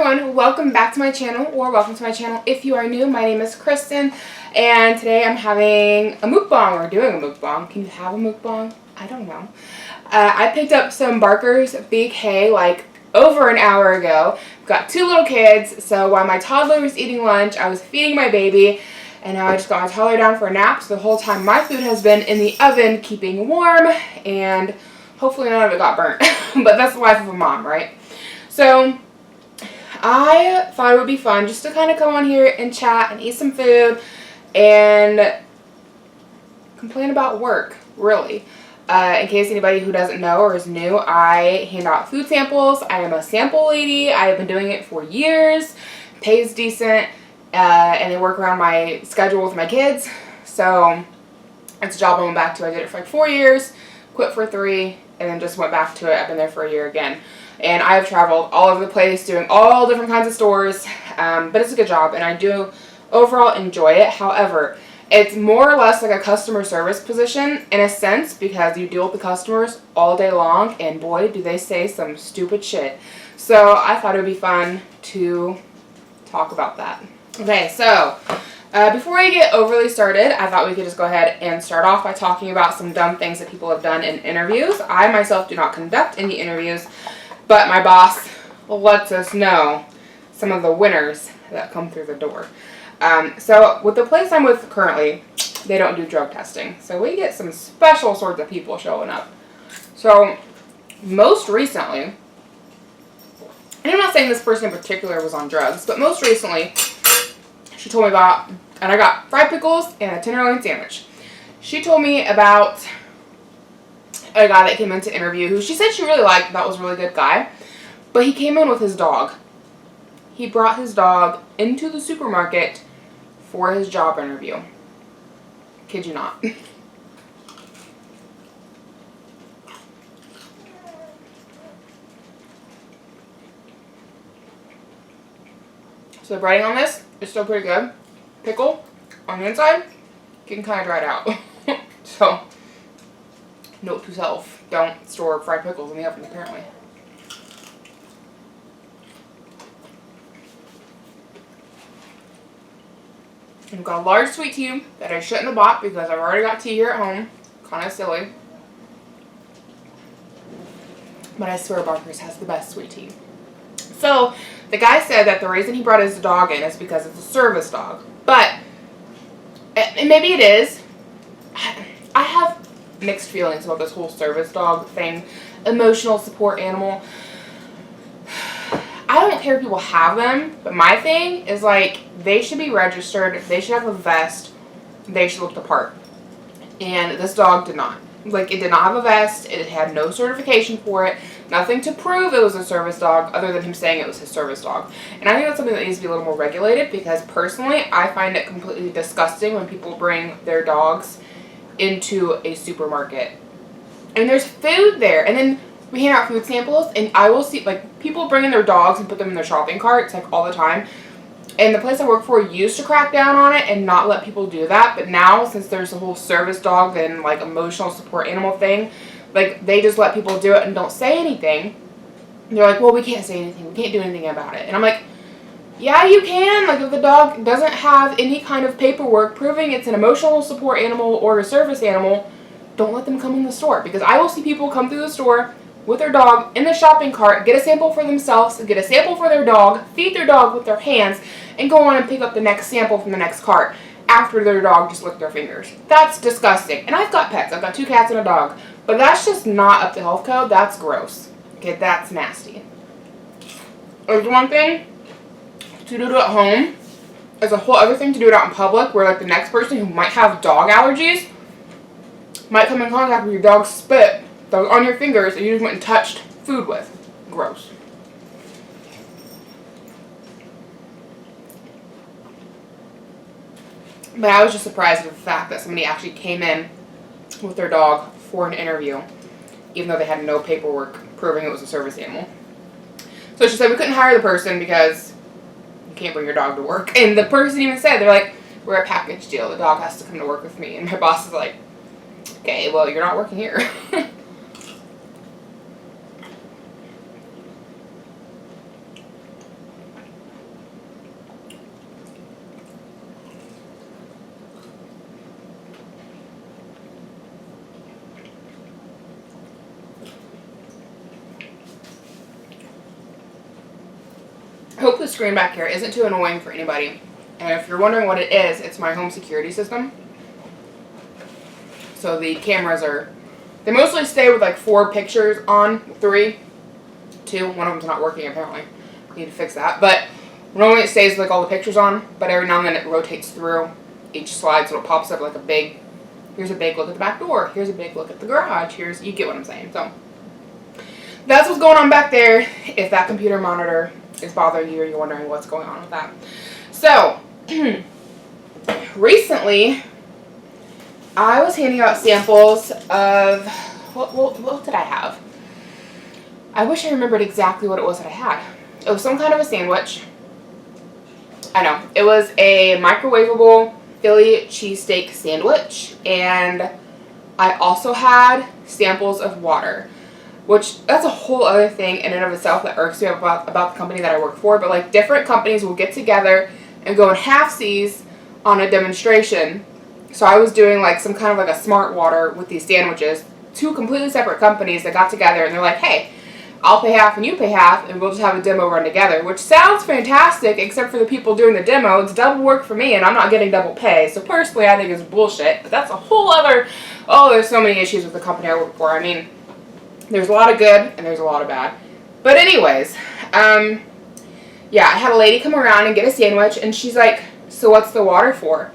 everyone, welcome back to my channel, or welcome to my channel if you are new. My name is Cristin, and today I'm having a mukbang, or doing a mukbang. Can you have a mukbang? I don't know. I picked up some Barker's BK like over an hour ago. I've got two little kids, so while my toddler was eating lunch, I was feeding my baby, and now I just got my toddler down for a nap, so the whole time my food has been in the oven keeping warm, and hopefully none of it got burnt. But that's the life of a mom, right? So I thought it would be fun just to kind of come on here and chat and eat some food and complain about work, really. In case anybody who doesn't know or is new, I hand out food samples. I am a sample lady. I have been doing it for years. Pays decent, and they work around my schedule with my kids. So it's a job I went back to. I did it for like 4 years, quit for 3, and then just went back to it. I've been there for a year again. And I have traveled all over the place doing all different kinds of stores, but it's a good job, and I do overall enjoy it. However, it's more or less like a customer service position in a sense, because you deal with the customers all day long, and boy, do they say some stupid shit. So I thought it would be fun to talk about that. Okay, so before I get overly started, I thought we could just go ahead and start off by talking about some dumb things that people have done in interviews. I myself do not conduct any interviews, but my boss lets us know some of the winners that come through the door. So with the place I'm with currently, they don't do drug testing. So we get some special sorts of people showing up. So most recently, and I'm not saying this person in particular was on drugs, but most recently, she told me about, and I got fried pickles and a tenderloin sandwich. She told me about a guy that came in to interview who she said she really liked. That was a really good guy. But he came in with his dog. He brought his dog into the supermarket for his job interview. Kid you not. So the breading on this is still pretty good. Pickle on the inside, getting kind of dried out. So note to self, don't store fried pickles in the oven, apparently. And I've got a large sweet tea that I shouldn't have bought because I've already got tea here at home. Kind of silly. But I swear Barker's has the best sweet tea. So the guy said that the reason he brought his dog in is because it's a service dog. But, and maybe it is. I have mixed feelings about this whole service dog thing. Emotional support animal. I don't care if people have them, but my thing is like, they should be registered, they should have a vest, they should look the part. And this dog did not. Like, it did not have a vest, it had no certification for it, nothing to prove it was a service dog other than him saying it was his service dog. And I think that's something that needs to be a little more regulated, because personally, I find it completely disgusting when people bring their dogs into a supermarket. And there's food there, and then we hand out food samples, and I will see, like, people bring in their dogs and put them in their shopping carts, like, all the time. And the place I work for used to crack down on it and not let people do that. But now, since there's the whole service dog and, like, emotional support animal thing, like, they just let people do it and don't say anything. And they're like, well, we can't say anything. We can't do anything about it. And I'm like, yeah, you can. Like, if the dog doesn't have any kind of paperwork proving it's an emotional support animal or a service animal, don't let them come in the store. Because I will see people come through the store with their dog in the shopping cart, get a sample for themselves, get a sample for their dog, feed their dog with their hands, and go on and pick up the next sample from the next cart after their dog just licked their fingers. That's disgusting. And I've got pets. I've got 2 cats and a dog. But that's just not up to health code. That's gross. Okay, that's nasty. There's one thing to do it at home. There's a whole other thing to do it out in public, where, like, the next person who might have dog allergies might come in contact with your dog's spit that was on your fingers and you just went and touched food with. Gross. But I was just surprised at the fact that somebody actually came in with their dog for an interview, even though they had no paperwork proving it was a service animal. So she said we couldn't hire the person because you can't bring your dog to work. And the person even said, they're like, we're a package deal. The dog has to come to work with me. And my boss is like, okay, well, you're not working here. I hope the screen back here isn't too annoying for anybody. And if you're wondering what it is, it's my home security system. So the cameras they mostly stay with like 4 pictures on, 3, 2. One of them's not working apparently. Need to fix that. But normally it stays with like all the pictures on, but every now and then it rotates through each slide, so it pops up like here's a big look at the back door, here's a big look at the garage, you get what I'm saying. So that's what's going on back there. If that computer monitor is bothering you or you're wondering what's going on with that. So recently I was handing out samples of what did I have? I wish I remembered exactly what it was that I had. It was some kind of a sandwich. I know. It was a microwavable Philly cheesesteak sandwich, and I also had samples of water, which that's a whole other thing in and of itself that irks me about the company that I work for. But like, different companies will get together and go in half-seas on a demonstration. So I was doing like some kind of like a smart water with these sandwiches. 2 completely separate companies that got together and they're like, hey, I'll pay half and you pay half, and we'll just have a demo run together, which sounds fantastic, except for the people doing the demo. It's double work for me, and I'm not getting double pay. So personally, I think it's bullshit, but that's a whole other, there's so many issues with the company I work for. I mean, there's a lot of good, and there's a lot of bad. But anyways, yeah, I had a lady come around and get a sandwich, and she's like, so what's the water for?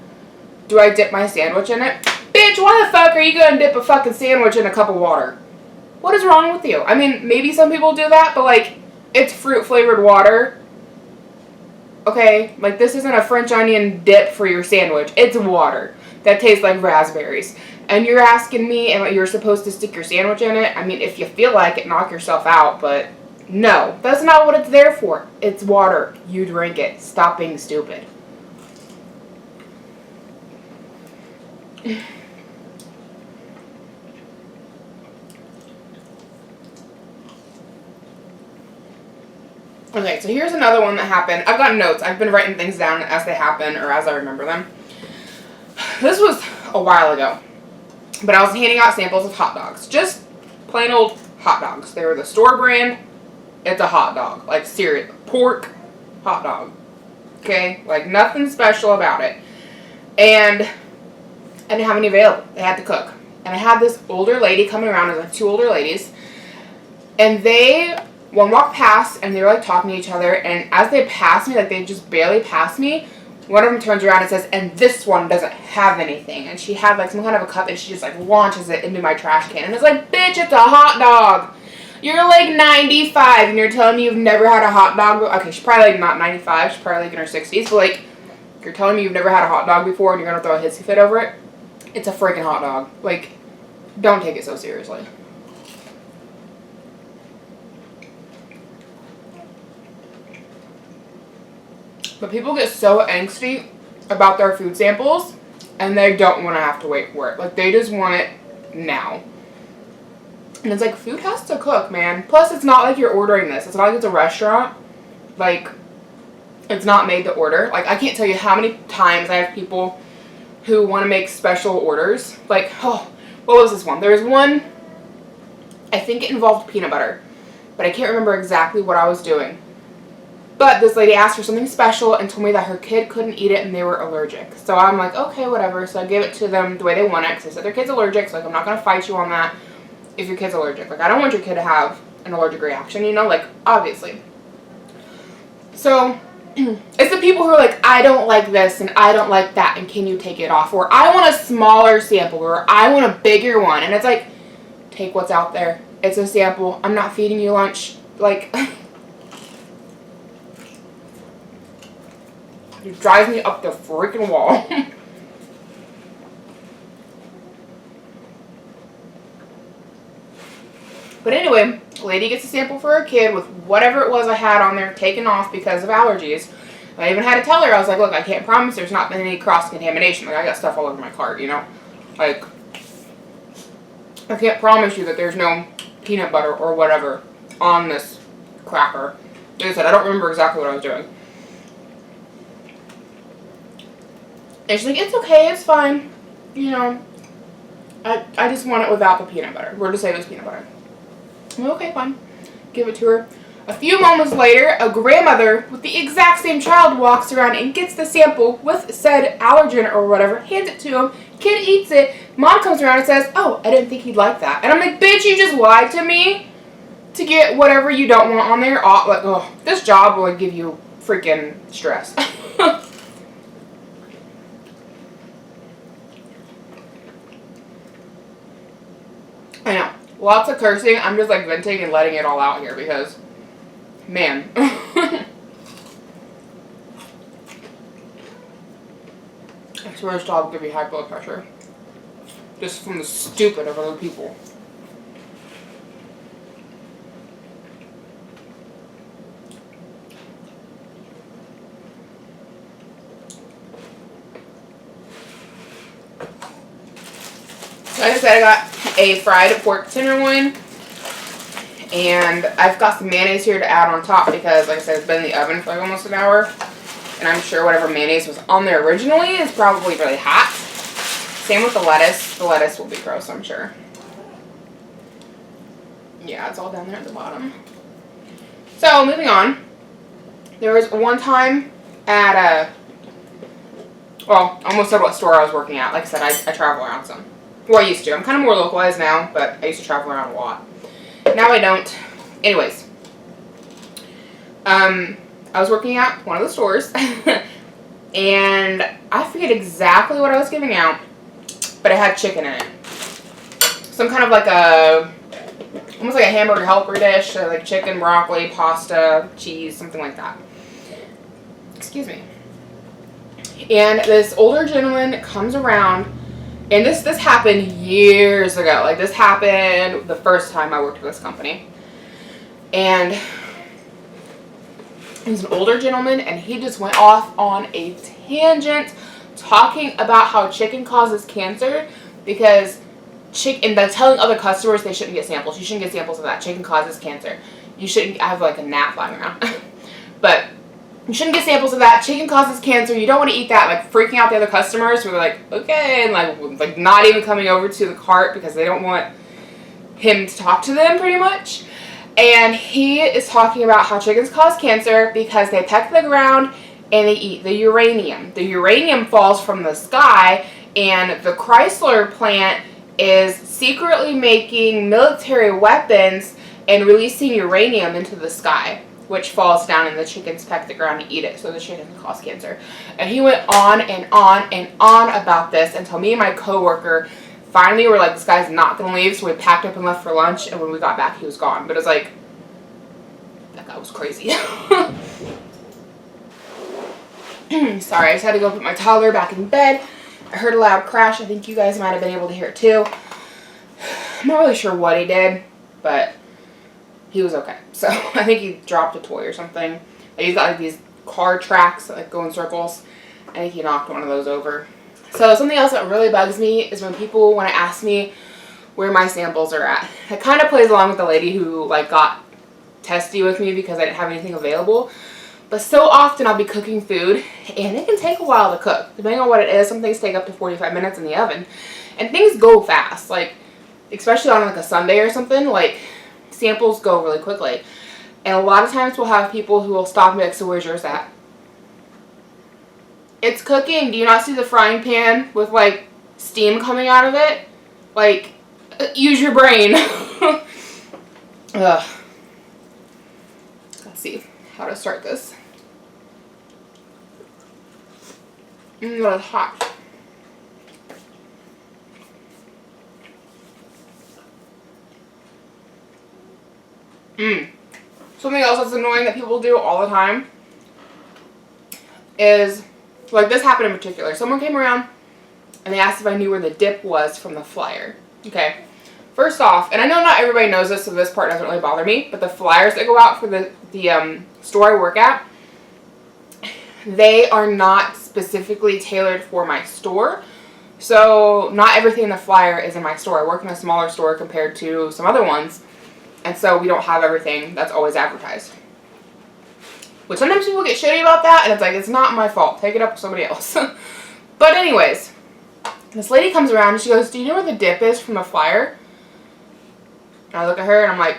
Do I dip my sandwich in it? Bitch, why the fuck are you gonna dip a fucking sandwich in a cup of water? What is wrong with you? I mean, maybe some people do that, but like, it's fruit-flavored water. Okay? Like, this isn't a French onion dip for your sandwich. It's water that tastes like raspberries. And you're asking me, and you're supposed to stick your sandwich in it? I mean, if you feel like it, knock yourself out, but no. That's not what it's there for. It's water. You drink it. Stop being stupid. Okay, so here's another one that happened. I've got notes. I've been writing things down as they happen or as I remember them. This was a while ago, but I was handing out samples of hot dogs. Just plain old hot dogs. They were the store brand. It's a hot dog. Like, serious. Pork hot dog. Okay? Like, nothing special about it. And I didn't have any available. They had to cook. And I had this older lady coming around. There's like 2 older ladies. And one walked past, and they were like talking to each other, and as they passed me, like they just barely passed me, one of them turns around and says, and this one doesn't have anything. And she had like some kind of a cup, and she just like launches it into my trash can. And it's like, bitch, it's a hot dog. You're like 95, and you're telling me you've never had a hot dog. Okay, she's probably like not 95, she's probably like in her 60s, but like, you're telling me you've never had a hot dog before, and you're gonna throw a hissy fit over it? It's a freaking hot dog. Like, don't take it so seriously. But people get so angsty about their food samples, and they don't want to have to wait for it. Like, they just want it now. And it's like, food has to cook, man. Plus, it's not like you're ordering this. It's not like it's a restaurant. Like, it's not made to order. Like, I can't tell you how many times I have people who want to make special orders. Like, oh, what was this one? There was one, I think it involved peanut butter, but I can't remember exactly what I was doing. But this lady asked for something special and told me that her kid couldn't eat it and they were allergic. So I'm like, okay, whatever. So I gave it to them the way they want it, because they said their kid's allergic. So like, I'm not going to fight you on that if your kid's allergic. Like, I don't want your kid to have an allergic reaction, you know, like, obviously. So it's the people who are like, I don't like this and I don't like that, and can you take it off? Or I want a smaller sample, or I want a bigger one. And it's like, take what's out there. It's a sample. I'm not feeding you lunch. Like... It drives me up the freaking wall. But anyway, lady gets a sample for her kid with whatever it was I had on there taken off because of allergies. I even had to tell her, I was like, look, I can't promise there's not been any cross-contamination. Like, I got stuff all over my cart, you know? Like, I can't promise you that there's no peanut butter or whatever on this cracker. Like I said, I don't remember exactly what I was doing. And she's like, it's okay, it's fine. You know, I just want it without the peanut butter. We're just saying it was peanut butter. I'm like, okay, fine. Give it to her. A few moments later, a grandmother with the exact same child walks around and gets the sample with said allergen or whatever, hands it to him, kid eats it, mom comes around and says, oh, I didn't think he'd like that. And I'm like, bitch, you just lied to me to get whatever you don't want on there. Oh, like, oh, this job will give you freaking stress. I know. Lots of cursing. I'm just like venting and letting it all out here because, man. I swear this job will give you high blood pressure. Just from the stupid of other people. Like I said, I got a fried pork tenderloin, and I've got some mayonnaise here to add on top because, like I said, it's been in the oven for like almost an hour, and I'm sure whatever mayonnaise was on there originally is probably really hot. Same with the lettuce. The lettuce will be gross, I'm sure. Yeah, it's all down there at the bottom. So, moving on. There was one time at well, I almost said what store I was working at. Like I said, I travel around some. Well, I used to. I'm kind of more localized now, but I used to travel around a lot. Now I don't. Anyways. I was working at one of the stores. And I forget exactly what I was giving out. But it had chicken in it. Some kind of like almost like a hamburger helper dish. So like chicken, broccoli, pasta, cheese, something like that. Excuse me. And this older gentleman comes around. And this happened years ago. Like, this happened the first time I worked for this company. And he's an older gentleman, and he just went off on a tangent talking about how chicken causes cancer because and they're telling other customers they shouldn't get samples. You shouldn't get samples of that. Chicken causes cancer. You shouldn't. I have like a gnat flying around. But you shouldn't get samples of that. Chicken causes cancer. You don't want to eat that. Like, freaking out the other customers who are like, okay, and like not even coming over to the cart because they don't want him to talk to them, pretty much. And he is talking about how chickens cause cancer because they peck the ground and they eat the uranium. The uranium falls from the sky, and the Chrysler plant is secretly making military weapons and releasing uranium into the sky, which falls down and the chickens peck the ground and eat it, so the chicken can cause cancer. And he went on and on and on about this until me and my coworker finally were like, this guy's not going to leave, so we packed up and left for lunch, and when we got back, he was gone. But it was like, that guy was crazy. Sorry, I just had to go put my toddler back in bed. I heard a loud crash. I think you guys might have been able to hear it too. I'm not really sure what he did, but he was okay. So I think he dropped a toy or something. Like, he's got like these car tracks that like go in circles. I think he knocked one of those over. So something else that really bugs me is when people want to ask me where my samples are at. It kind of plays along with the lady who like got testy with me because I didn't have anything available. But so often I'll be cooking food and it can take a while to cook. Depending on what it is, some things take up to 45 minutes in the oven. And things go fast. Like, especially on like a Sunday or something, like samples go really quickly. And a lot of times we'll have people who will stop and be like, so where's yours at? It's cooking. Do you not see the frying pan with like steam coming out of it? Like, use your brain. Ugh. Let's see how to start this. That is hot. Something else that's annoying that people do all the time is, like, this happened in particular. Someone came around and they asked if I knew where the dip was from the flyer. Okay. First off, and I know not everybody knows this, so this part doesn't really bother me, but the flyers that go out for the store I work at, they are not specifically tailored for my store. So not everything in the flyer is in my store. I work in a smaller store compared to some other ones. And so we don't have everything that's always advertised. Which sometimes people get shitty about that, and it's like, it's not my fault. Take it up with somebody else. But anyways, this lady comes around and she goes, do you know where the dip is from the flyer? And I look at her and I'm like,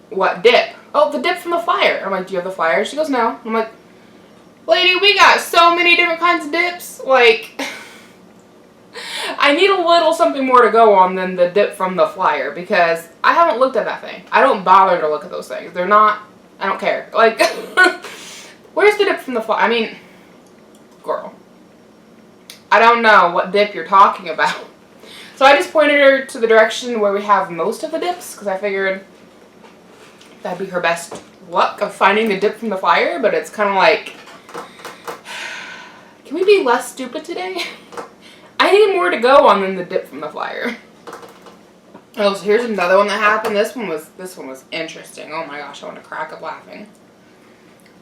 what dip? oh, the dip from the flyer. I'm like, do you have the flyer? She goes, no. I'm like, lady, we got so many different kinds of dips. Like, I need a little something more to go on than the dip from the flyer, because I haven't looked at that thing. I don't bother to look at those things. They're not, I don't care. Like, where's the dip from the flyer? I mean, girl, I don't know what dip you're talking about. So I just pointed her to the direction where we have most of the dips, because I figured that'd be her best luck of finding the dip from the flyer. But it's kind of like, can we be less stupid today? I need more to go on than the dip from the flyer. Oh, so here's another one that happened. This one was interesting. Oh my gosh, I want to crack up laughing.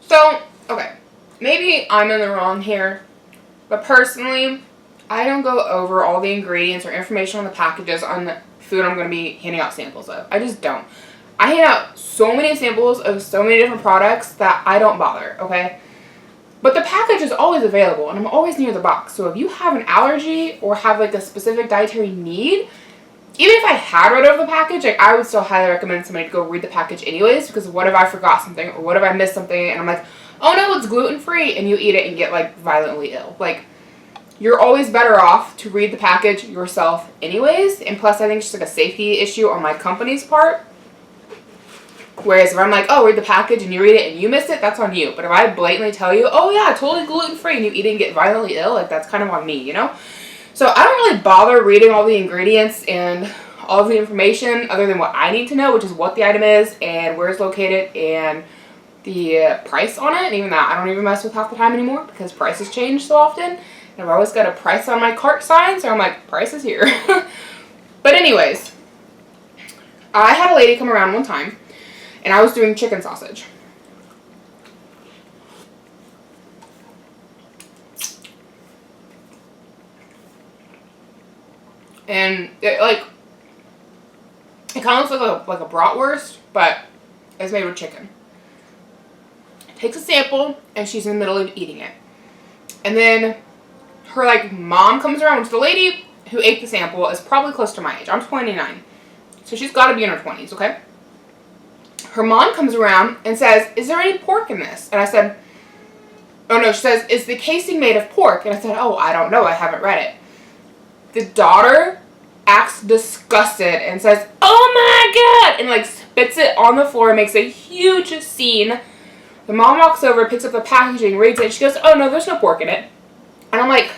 So, okay, maybe I'm in the wrong here, but personally, I don't go over all the ingredients or information on the packages on the food I'm going to be handing out samples of. I just don't. I hand out so many samples of so many different products that I don't bother, okay? But the package is always available, and I'm always near the box. So if you have an allergy or have like a specific dietary need, even if I had read over the package, like, I would still highly recommend somebody to go read the package anyways, because what if I forgot something, or what if I missed something and I'm like, oh no, it's gluten-free, and you eat it and get like violently ill. Like, you're always better off to read the package yourself anyways, and plus I think it's just like a safety issue on my company's part. Whereas if I'm like, oh, read the package, and you read it and you miss it, that's on you. But if I blatantly tell you, oh yeah, totally gluten-free, and you eat it and get violently ill, like, that's kind of on me, you know? So I don't really bother reading all the ingredients and all of the information other than what I need to know, which is what the item is and where it's located and the price on it. And even that, I don't even mess with half the time anymore because prices change so often. And I've always got a price on my cart sign, so I'm like, price is here. But anyways, I had a lady come around one time, and I was doing chicken sausage. And it, like, it kind of looks like a bratwurst, but it's made with chicken. Takes a sample, and she's in the middle of eating it. And then her, like, mom comes around, which the lady who ate the sample is probably close to my age. I'm 29. So she's got to be in her 20s, okay? Her mom comes around and says, is there any pork in this? And I said, oh no, she says, is the casing made of pork? And I said, oh, I don't know, I haven't read it. The daughter acts disgusted and says, oh my god, and like spits it on the floor, makes a huge scene. The mom walks over, picks up the packaging, reads it, and she goes, oh no, there's no pork in it. And I'm like,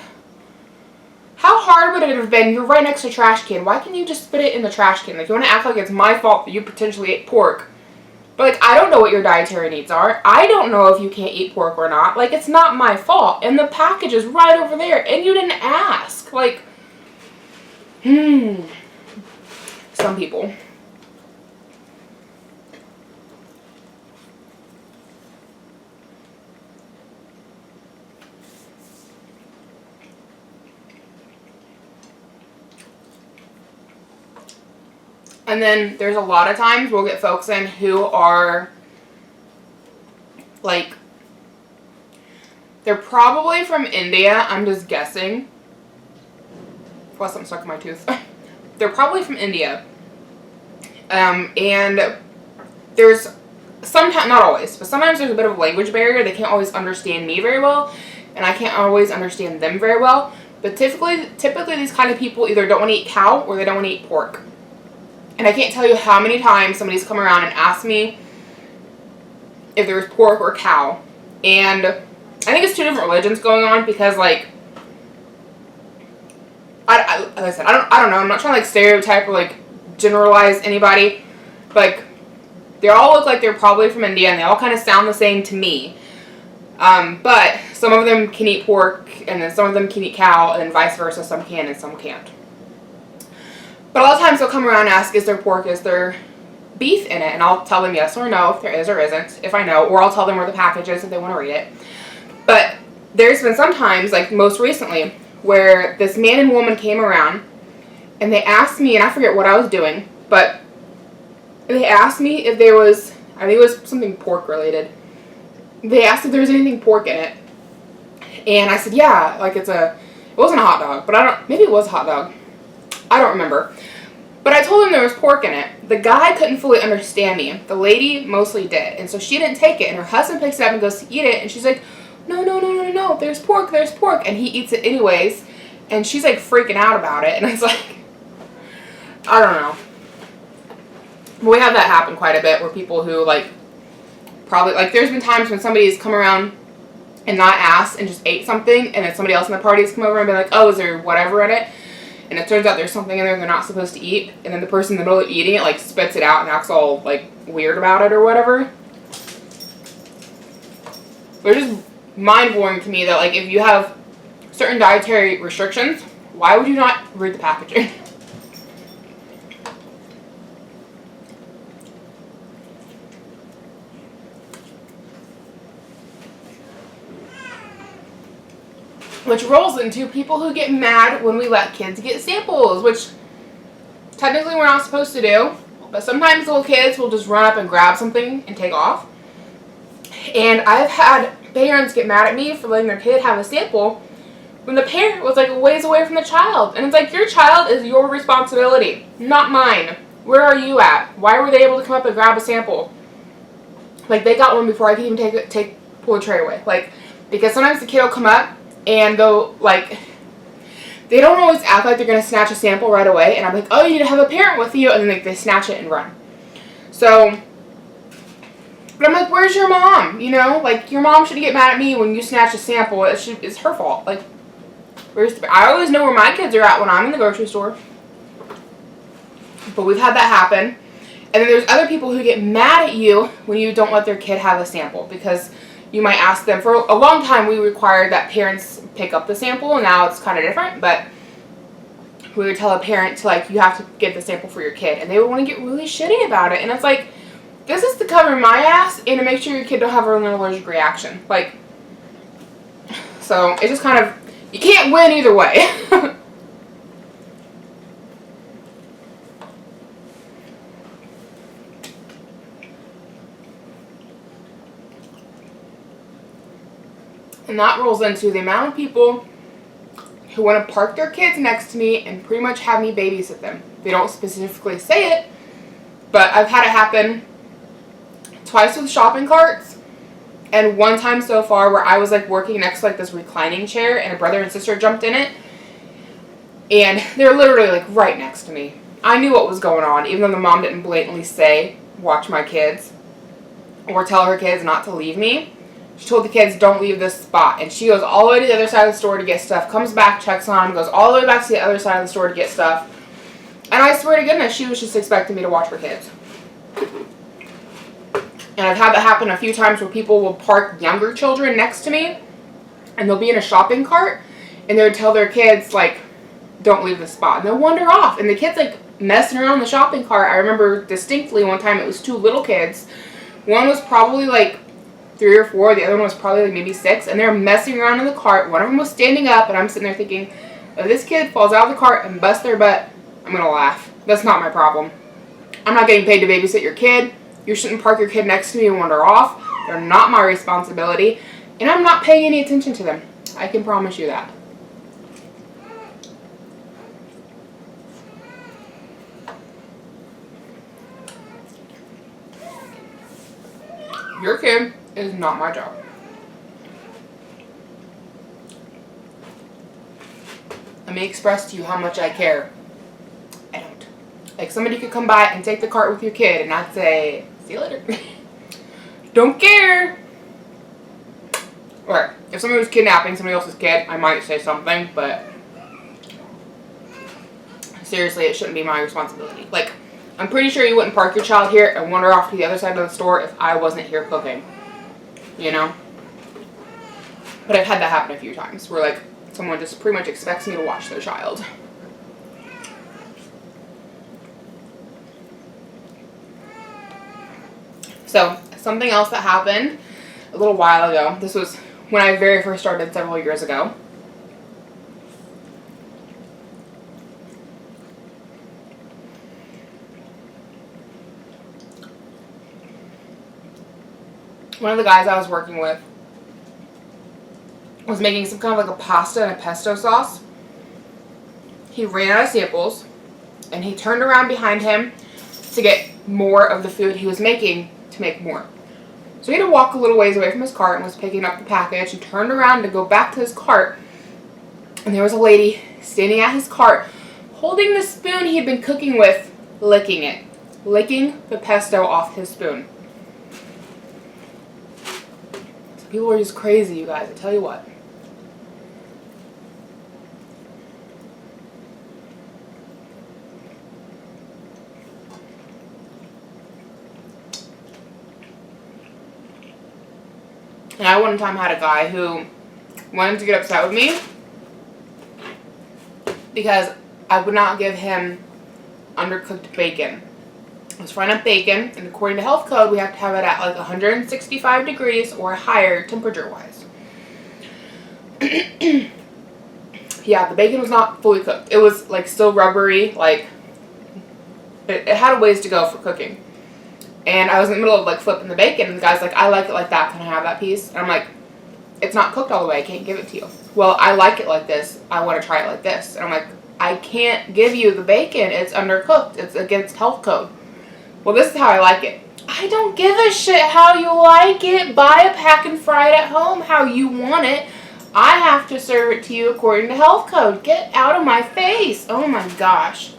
how hard would it have been? You're right next to a trash can. Why can't you just spit it in the trash can? Like, you want to act like it's my fault that you potentially ate pork. But, like, I don't know what your dietary needs are. I don't know if you can't eat pork or not. Like, it's not my fault. And the package is right over there. And you didn't ask. Like, some people. And then there's a lot of times we'll get folks in who are, like, they're probably from India, I'm just guessing. Plus, something stuck in my tooth. They're probably from India. And there's sometimes, not always, but sometimes there's a bit of a language barrier. They can't always understand me very well, and I can't always understand them very well. But typically these kind of people either don't want to eat cow or they don't want to eat pork. And I can't tell you how many times somebody's come around and asked me if there was pork or cow. And I think it's two different religions going on because, like, like I said, I don't know. I'm not trying to, like, stereotype or, like, generalize anybody. Like, they all look like they're probably from India and they all kind of sound the same to me. But some of them can eat pork and then some of them can eat cow and then vice versa. Some can and some can't. But a lot of times they'll come around and ask, is there pork, is there beef in it? And I'll tell them yes or no if there is or isn't, if I know. Or I'll tell them where the package is if they want to read it. But there's been some times, like most recently, where this man and woman came around and they asked me, and I forget what I was doing, but they asked me if there was, I think it was something pork related. They asked if there was anything pork in it. And I said, yeah, like it wasn't a hot dog, but maybe it was a hot dog. I don't remember. But I told him there was pork in it. The guy couldn't fully understand me. The lady mostly did. And so she didn't take it. And her husband picks it up and goes to eat it. And she's like, no, no, no, no, no, no. There's pork. There's pork. And he eats it anyways. And she's like freaking out about it. And it's like, I don't know. But we have that happen quite a bit where people who like probably, like there's been times when somebody's come around and not asked and just ate something. And then somebody else in the party has come over and been like, oh, is there whatever in it? And it turns out there's something in there they're not supposed to eat. And then the person in the middle of eating it, like, spits it out and acts all, like, weird about it or whatever. But it's just mind-blowing to me that, like, if you have certain dietary restrictions, why would you not read the packaging? Which rolls into people who get mad when we let kids get samples, which technically we're not supposed to do. But sometimes little kids will just run up and grab something and take off. And I've had parents get mad at me for letting their kid have a sample when the parent was like a ways away from the child. And it's like, your child is your responsibility, not mine. Where are you at? Why were they able to come up and grab a sample? Like, they got one before I could even pull the tray away. Like, because sometimes the kid will come up and they'll, like, they don't always act like they're going to snatch a sample right away. And I'm like, oh, you need to have a parent with you. And then, like, they snatch it and run. So, but I'm like, where's your mom? You know, like, your mom shouldn't get mad at me when you snatch a sample. It's her fault. Like, I always know where my kids are at when I'm in the grocery store. But we've had that happen. And then there's other people who get mad at you when you don't let their kid have a sample. Because you might ask them, for a long time we required that parents pick up the sample, and now it's kind of different, but we would tell a parent to, like, you have to get the sample for your kid, and they would want to get really shitty about it. And it's like, this is to cover my ass and to make sure your kid don't have an allergic reaction. Like, so it's just kind of, you can't win either way. And that rolls into the amount of people who want to park their kids next to me and pretty much have me babysit them. They don't specifically say it, but I've had it happen twice with shopping carts, and one time so far where I was, like, working next to, like, this reclining chair, and a brother and sister jumped in it, and they're literally, like, right next to me. I knew what was going on, even though the mom didn't blatantly say, watch my kids, or tell her kids not to leave me. She told the kids, don't leave this spot. And she goes all the way to the other side of the store to get stuff, comes back, checks on them, goes all the way back to the other side of the store to get stuff. And I swear to goodness, she was just expecting me to watch her kids. And I've had that happen a few times where people will park younger children next to me, and they'll be in a shopping cart, and they would tell their kids, like, don't leave the spot. And they'll wander off. And the kids, like, messing around the shopping cart. I remember distinctly one time it was two little kids. One was probably, like, 3 or 4, the other one was probably like maybe 6, and they were messing around in the cart. One of them was standing up, and I'm sitting there thinking, if this kid falls out of the cart and busts their butt, I'm going to laugh. That's not my problem. I'm not getting paid to babysit your kid. You shouldn't park your kid next to me and wander off. They're not my responsibility, and I'm not paying any attention to them. I can promise you that. Your kid is not my job. Let me express to you how much I care. I don't. Like, somebody could come by and take the cart with your kid and not say, see you later. Don't care. Or, if somebody was kidnapping somebody else's kid, I might say something, but seriously, it shouldn't be my responsibility. Like, I'm pretty sure you wouldn't park your child here and wander off to the other side of the store if I wasn't here cooking. You know? But I've had that happen a few times where, like, someone just pretty much expects me to watch their child. So, something else that happened a little while ago. This was when I very first started several years ago. One of the guys I was working with was making some kind of like a pasta and a pesto sauce. He ran out of samples. and he turned around behind him to get more of the food he was making to make more. So he had to walk a little ways away from his cart and was picking up the package and turned around to go back to his cart. And there was a lady standing at his cart holding the spoon he had been cooking with, licking it. Licking the pesto off his spoon. So people are just crazy, you guys, I tell you what. And I one time had a guy who wanted to get upset with me because I would not give him undercooked bacon. I was frying up bacon, and according to health code, we have to have it at like 165 degrees or higher temperature-wise. Yeah, the bacon was not fully cooked. It was like still rubbery, like it had a ways to go for cooking. And I was in the middle of like flipping the bacon, and the guy's like, I like it like that, can I have that piece? And I'm like, it's not cooked all the way, I can't give it to you. Well, I like it like this, I want to try it like this. And I'm like, I can't give you the bacon, it's undercooked, it's against health code. Well, this is how I like it. I don't give a shit how you like it. Buy a pack and fry it at home how you want it. I have to serve it to you according to health code. Get out of my face. Oh my gosh.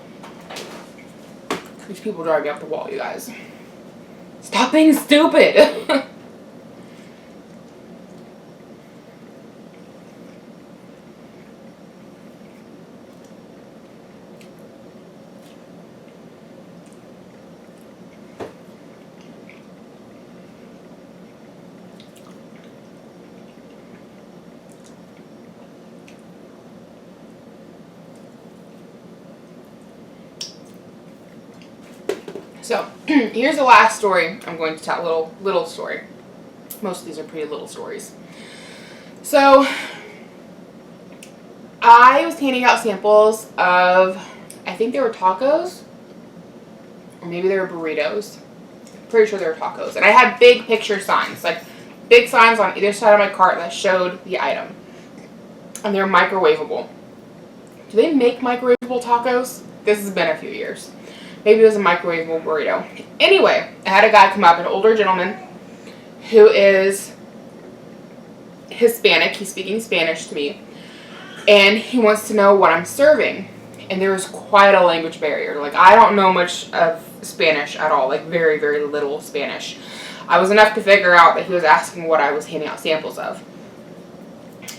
These people drive me up the wall, you guys. Stop being stupid. So, here's the last story I'm going to tell, little story. Most of these are pretty little stories. So, I was handing out samples of, I think they were tacos, or maybe they were burritos. Pretty sure they were tacos. And I had big picture signs, like big signs on either side of my cart that showed the item. And they're microwavable. Do they make microwavable tacos? This has been a few years. Maybe it was a microwavable burrito. Anyway, I had a guy come up, an older gentleman, who is Hispanic. He's speaking Spanish to me. And he wants to know what I'm serving. And there was quite a language barrier. Like, I don't know much of Spanish at all. Like, very, very little Spanish. I was enough to figure out that he was asking what I was handing out samples of.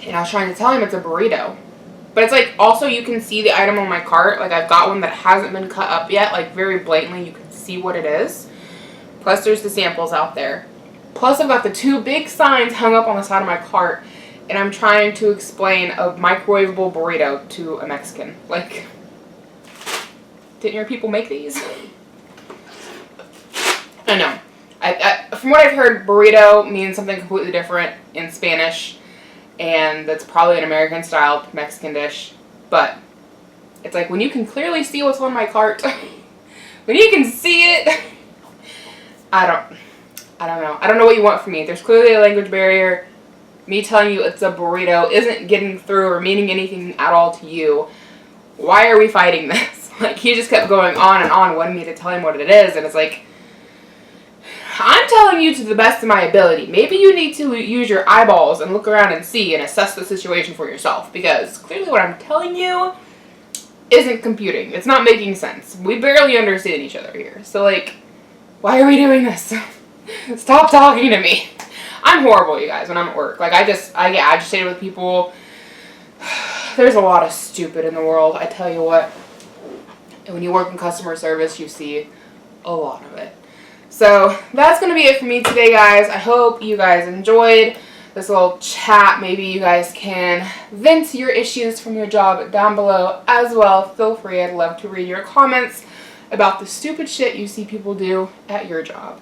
And I was trying to tell him it's a burrito. But it's like, also you can see the item on my cart. Like, I've got one that hasn't been cut up yet. Like, very blatantly, you can see what it is. Plus, there's the samples out there. Plus, I've got the two big signs hung up on the side of my cart. And I'm trying to explain a microwavable burrito to a Mexican. Like, didn't your people make these? I know. From what I've heard, burrito means something completely different in Spanish. And that's probably an American-style Mexican dish. But it's like, when you can clearly see what's on my cart, when you can see it, I don't know. I don't know what you want from me. There's clearly a language barrier. Me telling you it's a burrito isn't getting through or meaning anything at all to you. Why are we fighting this? Like, he just kept going on and on, wanting me to tell him what it is. And it's like, I'm telling you to the best of my ability. Maybe you need to use your eyeballs and look around and see and assess the situation for yourself. Because clearly what I'm telling you isn't computing. It's not making sense. We barely understand each other here. So, like, why are we doing this? Stop talking to me. I'm horrible, you guys, when I'm at work. Like, I get agitated with people. There's a lot of stupid in the world, I tell you what. And when you work in customer service, you see a lot of it. So, that's going to be it for me today, guys. I hope you guys enjoyed this little chat. Maybe you guys can vent your issues from your job down below as well. Feel free. I'd love to read your comments about the stupid shit you see people do at your job.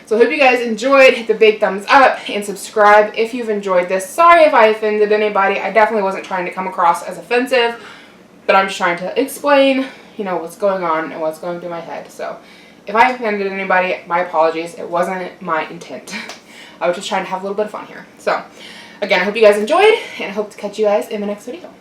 So, I hope you guys enjoyed. Hit the big thumbs up and subscribe if you've enjoyed this. Sorry if I offended anybody. I definitely wasn't trying to come across as offensive, but I'm just trying to explain, you know, what's going on and what's going through my head. So, if I offended anybody, my apologies. It wasn't my intent. I was just trying to have a little bit of fun here. So, again, I hope you guys enjoyed, and I hope to catch you guys in the next video.